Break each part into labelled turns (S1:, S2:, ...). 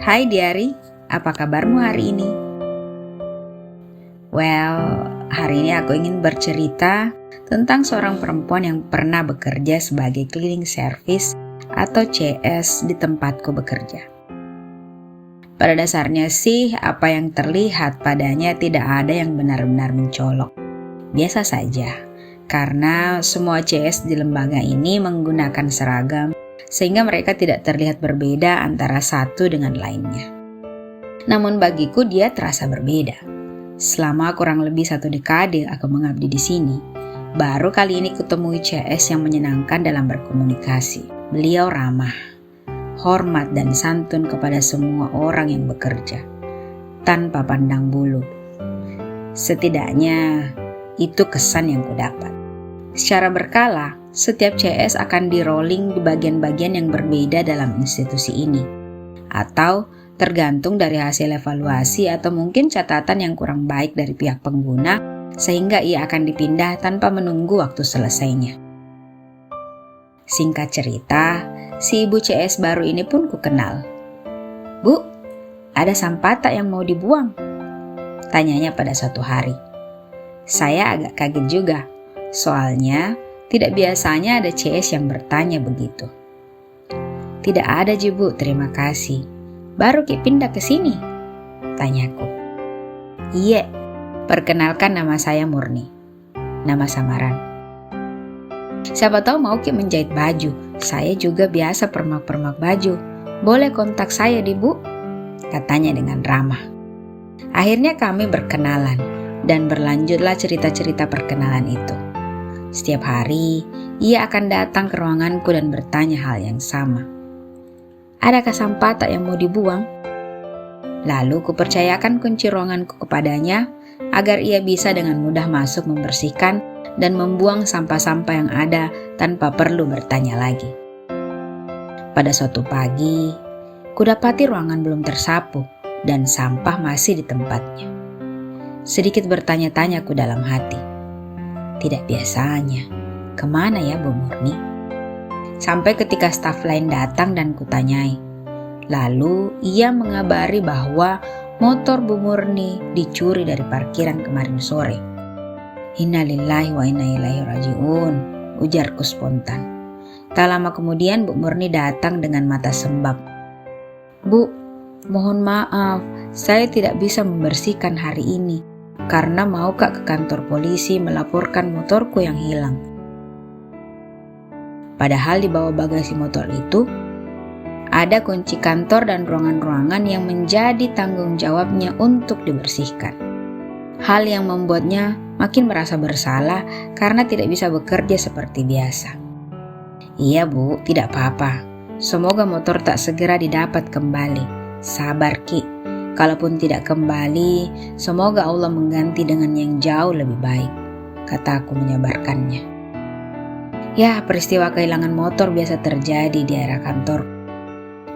S1: Hai Diari, apa kabarmu hari ini? Hari ini aku ingin bercerita tentang seorang perempuan yang pernah bekerja sebagai cleaning service atau CS di tempatku bekerja. Pada dasarnya sih, apa yang terlihat padanya tidak ada yang benar-benar mencolok. Biasa saja, karena semua CS di lembaga ini menggunakan seragam, sehingga mereka tidak terlihat berbeda antara satu dengan lainnya. Namun bagiku dia terasa berbeda. Selama kurang lebih 1 dekade aku mengabdi di sini, baru kali ini kutemui CS yang menyenangkan dalam berkomunikasi. Beliau ramah, hormat dan santun kepada semua orang yang bekerja, tanpa pandang bulu. Setidaknya itu kesan yang kudapat. Secara berkala, setiap CS akan di-rolling di bagian-bagian yang berbeda dalam institusi ini, atau tergantung dari hasil evaluasi atau mungkin catatan yang kurang baik dari pihak pengguna, sehingga ia akan dipindah tanpa menunggu waktu selesainya. Singkat cerita, si ibu CS baru ini pun kukenal. "Bu, ada sampah tak yang mau dibuang?" tanyanya pada suatu hari. Saya agak kaget juga, soalnya tidak biasanya ada CS yang bertanya begitu. "Tidak ada Ji Bu, terima kasih. Baru Ki pindah ke sini," tanyaku. "Iya, perkenalkan nama saya Murni, nama samaran. Siapa tahu mau Ki menjahit baju, saya juga biasa permak-permak baju. Boleh kontak saya di Bu," katanya dengan ramah. Akhirnya kami berkenalan dan berlanjutlah cerita-cerita perkenalan itu. Setiap hari, ia akan datang ke ruanganku dan bertanya hal yang sama. "Adakah sampah tak yang mau dibuang?" Lalu kupercayakan kunci ruanganku kepadanya agar ia bisa dengan mudah masuk membersihkan dan membuang sampah-sampah yang ada tanpa perlu bertanya lagi. Pada suatu pagi, kudapati ruangan belum tersapu dan sampah masih di tempatnya. Sedikit bertanya-tanya ku dalam hati. Tidak biasanya, kemana ya Bu Murni? Sampai ketika staf lain datang dan kutanyai. Lalu ia mengabari bahwa motor Bu Murni dicuri dari parkiran kemarin sore. "Innalillahi wa inna ilaihi rajiun," ujarku spontan. Tak lama kemudian Bu Murni datang dengan mata sembab. "Bu, mohon maaf, saya tidak bisa membersihkan hari ini. Karena mau ke kantor polisi melaporkan motorku yang hilang." Padahal di bawah bagasi motor itu ada kunci kantor dan ruangan-ruangan yang menjadi tanggung jawabnya untuk dibersihkan. Hal yang membuatnya makin merasa bersalah karena tidak bisa bekerja seperti biasa. "Iya Bu, tidak apa-apa. Semoga motor tak segera didapat kembali. Sabar Ki. Kalaupun tidak kembali, semoga Allah mengganti dengan yang jauh lebih baik," kataku menyabarkannya. Ya, peristiwa kehilangan motor biasa terjadi di area kantor.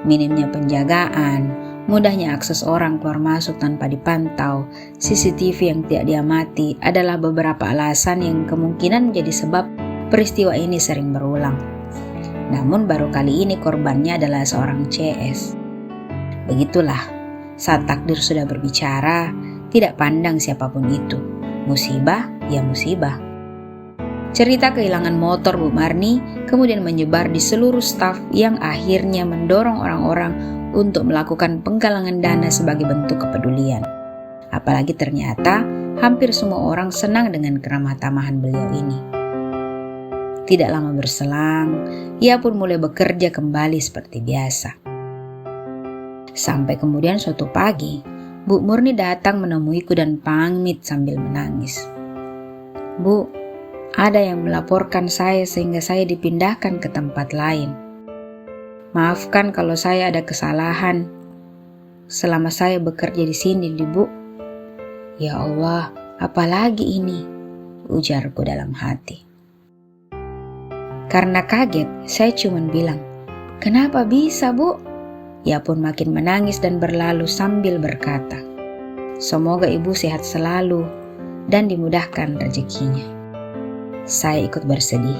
S1: Minimnya penjagaan, mudahnya akses orang keluar masuk tanpa dipantau, CCTV yang tidak diamati adalah beberapa alasan yang kemungkinan menjadi sebab peristiwa ini sering berulang. Namun baru kali ini korbannya adalah seorang CS. Begitulah. Saat takdir sudah berbicara, tidak pandang siapapun itu. Musibah ya musibah. Cerita kehilangan motor Bu Murni kemudian menyebar di seluruh staf yang akhirnya mendorong orang-orang untuk melakukan penggalangan dana sebagai bentuk kepedulian. Apalagi ternyata hampir semua orang senang dengan keramah tamahan beliau ini. Tidak lama berselang, ia pun mulai bekerja kembali seperti biasa. Sampai kemudian suatu pagi, Bu Murni datang menemuiku dan pamit sambil menangis. "Bu, ada yang melaporkan saya sehingga saya dipindahkan ke tempat lain. Maafkan kalau saya ada kesalahan selama saya bekerja di sini, Bu." "Ya Allah, apalagi ini?" ujarku dalam hati. Karena kaget, saya cuma bilang, "Kenapa bisa Bu?" Ia pun makin menangis dan berlalu sambil berkata, "Semoga Ibu sehat selalu dan dimudahkan rezekinya." Saya ikut bersedih.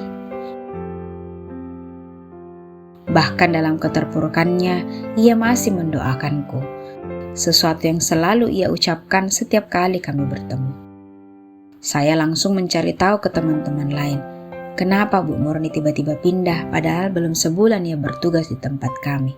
S1: Bahkan dalam keterpurukannya, ia masih mendoakanku. Sesuatu yang selalu ia ucapkan setiap kali kami bertemu. Saya langsung mencari tahu ke teman-teman lain. Kenapa Bu Murni tiba-tiba pindah padahal belum sebulan ia bertugas di tempat kami.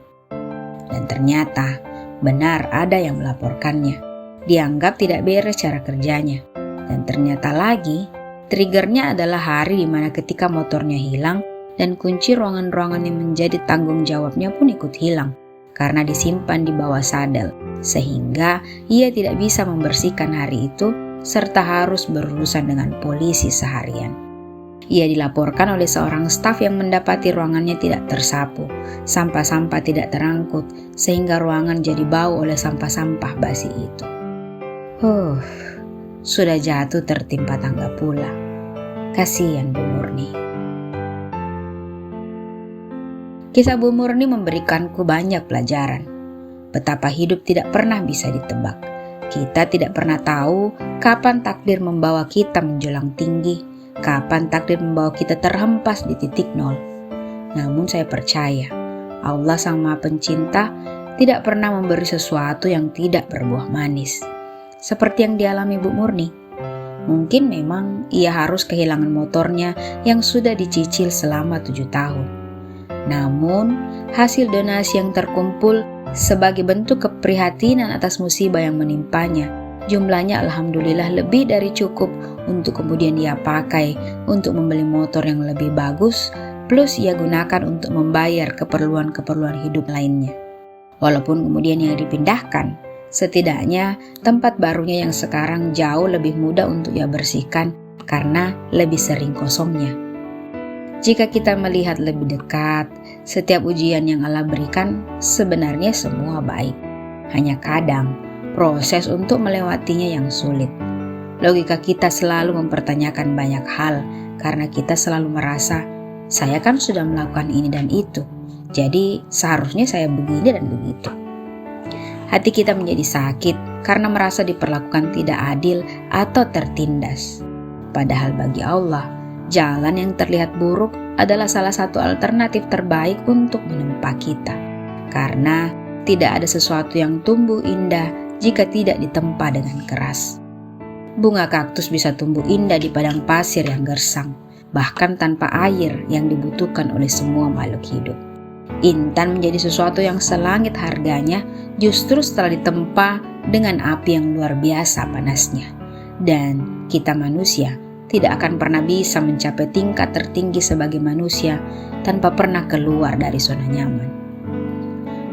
S1: Dan ternyata benar ada yang melaporkannya. Dianggap tidak beres cara kerjanya. Dan ternyata lagi, triggernya adalah hari di mana ketika motornya hilang dan kunci ruangan-ruangan yang menjadi tanggung jawabnya pun ikut hilang karena disimpan di bawah sadel, sehingga ia tidak bisa membersihkan hari itu serta harus berurusan dengan polisi seharian. Ia dilaporkan oleh seorang staf yang mendapati ruangannya tidak tersapu, sampah-sampah tidak terangkut, sehingga ruangan jadi bau oleh sampah-sampah basi itu. Sudah jatuh tertimpa tangga pula. Kasihan Bu Murni. Kisah Bu Murni memberikanku banyak pelajaran. Betapa hidup tidak pernah bisa ditebak. Kita tidak pernah tahu kapan takdir membawa kita menjulang tinggi, kapan takdir membawa kita terhempas di titik nol. Namun saya percaya, Allah Sang Maha Pencinta tidak pernah memberi sesuatu yang tidak berbuah manis. Seperti yang dialami Bu Murni. Mungkin memang ia harus kehilangan motornya yang sudah dicicil selama 7 tahun. Namun, hasil donasi yang terkumpul sebagai bentuk keprihatinan atas musibah yang menimpanya, jumlahnya alhamdulillah lebih dari cukup untuk kemudian ia pakai untuk membeli motor yang lebih bagus, plus ia gunakan untuk membayar keperluan-keperluan hidup lainnya. Walaupun kemudian ia dipindahkan, setidaknya tempat barunya yang sekarang jauh lebih mudah untuk ia bersihkan karena lebih sering kosongnya. Jika kita melihat lebih dekat, setiap ujian yang Allah berikan sebenarnya semua baik. Hanya kadang proses untuk melewatinya yang sulit. Logika kita selalu mempertanyakan banyak hal karena kita selalu merasa, saya kan sudah melakukan ini dan itu, jadi seharusnya saya begini dan begitu. Hati kita menjadi sakit karena merasa diperlakukan tidak adil atau tertindas. Padahal bagi Allah, jalan yang terlihat buruk adalah salah satu alternatif terbaik untuk menempa kita. Karena tidak ada sesuatu yang tumbuh indah jika tidak ditempa dengan keras. Bunga kaktus bisa tumbuh indah di padang pasir yang gersang, bahkan tanpa air yang dibutuhkan oleh semua makhluk hidup. Intan menjadi sesuatu yang selangit harganya justru setelah ditempa dengan api yang luar biasa panasnya. Dan kita manusia tidak akan pernah bisa mencapai tingkat tertinggi sebagai manusia tanpa pernah keluar dari zona nyaman.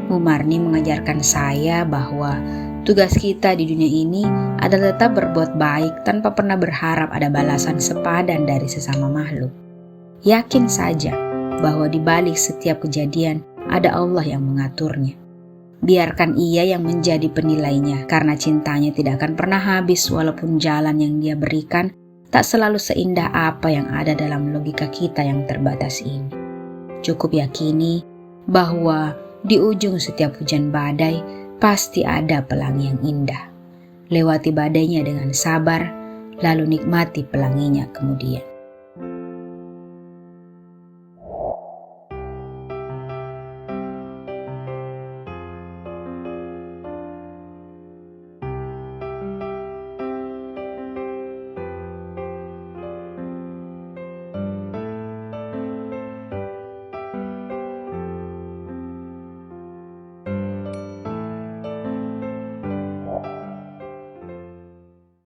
S1: Bu Murni mengajarkan saya bahwa tugas kita di dunia ini adalah tetap berbuat baik tanpa pernah berharap ada balasan sepadan dari sesama makhluk. Yakin saja bahwa di balik setiap kejadian ada Allah yang mengaturnya. Biarkan Ia yang menjadi penilainya, karena cintanya tidak akan pernah habis walaupun jalan yang Dia berikan tak selalu seindah apa yang ada dalam logika kita yang terbatas ini. Cukup yakini bahwa di ujung setiap hujan badai pasti ada pelangi yang indah. Lewati badainya dengan sabar, lalu nikmati pelanginya kemudian.